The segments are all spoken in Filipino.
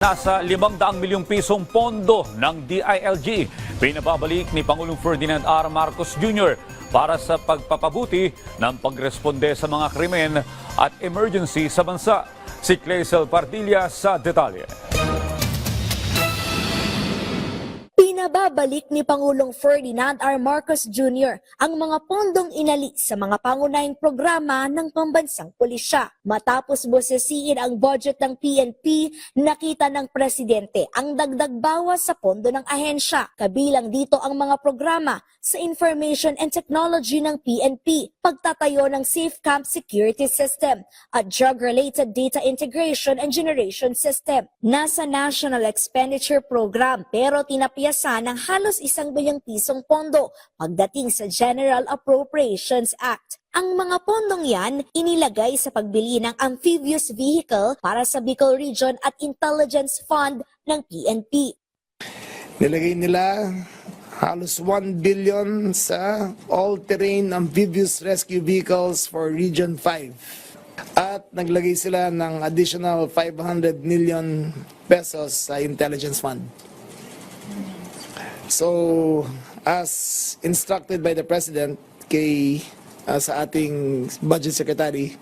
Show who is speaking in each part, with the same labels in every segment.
Speaker 1: Nasa 500 milyong pisong pondo ng DILG, pinababalik ni Pangulong Ferdinand R. Marcos Jr. para sa pagpapabuti ng pagresponde sa mga krimen at emergency sa bansa. Si Clazel Pardilla sa detalye.
Speaker 2: Pinababalik ni Pangulong Ferdinand R. Marcos Jr. ang mga pondong inali sa mga pangunahing programa ng pambansang pulisya. Matapos bosesiin ang budget ng PNP, nakita ng presidente ang dagdag bawas sa pondo ng ahensya. Kabilang dito ang mga programa sa Information and Technology ng PNP, pagtatayo ng Safe Camp Security System at Drug-Related Data Integration and Generation System. Nasa National Expenditure Program pero tinapiyasan ng halos 1 bilyong pisong pondo pagdating sa General Appropriations Act. Ang mga pondong yan inilagay sa pagbili ng amphibious vehicle para sa Bicol Region at Intelligence Fund ng PNP.
Speaker 3: Nilagay nila halos 1 billion sa all-terrain amphibious rescue vehicles for Region 5. At naglagay sila ng additional 500 million pesos sa Intelligence Fund. So, as instructed by the President sa ating Budget Secretary,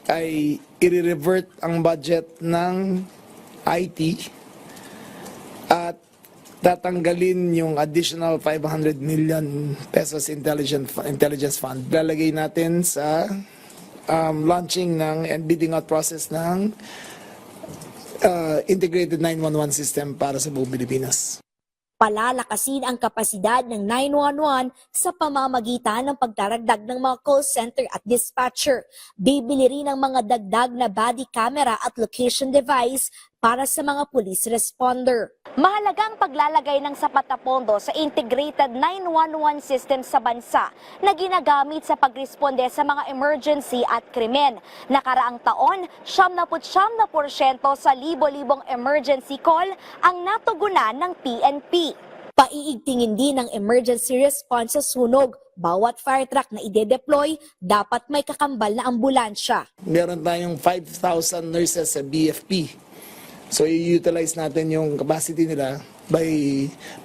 Speaker 3: ay i-revert ang budget ng IT at tatanggalin yung additional 500 million pesos intelligence fund. Lalagay natin sa launching ng and bidding out process ng integrated 911 system para sa buong Pilipinas.
Speaker 2: Palalakasin ang kapasidad ng 911 sa pamamagitan ng pagdaragdag ng mga call center at dispatcher. Bibili rin ng mga dagdag na body camera at location device para sa mga police responder. Mahalagang paglalagay ng sapat na pondo sa integrated 911 system sa bansa na ginagamit sa pagresponde sa mga emergency at krimen. Nakaraang taon, 79% sa libo-libong emergency call ang natugunan ng PNP. Paiigtingin din ng emergency response sa sunog. Bawat fire truck na ide-deploy, dapat may kakambal na ambulansya.
Speaker 3: Meron tayong 5,000 nurses sa BFP. So i-utilize natin yung capacity nila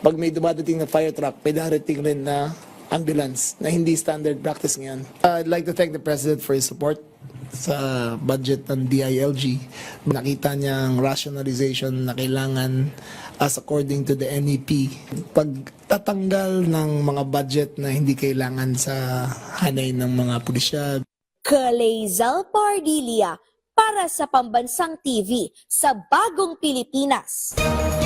Speaker 3: pag may dumadating na fire truck, may darating rin na ambulance na hindi standard practice ngayon. I'd like to thank the President for his support sa budget ng DILG. Nakita niyang rationalization na kailangan as according to the NEP. Pagtatanggal ng mga budget na hindi kailangan sa hanay ng mga pulisya.
Speaker 2: Clazel Pardilla para sa Pambansang TV sa Bagong Pilipinas.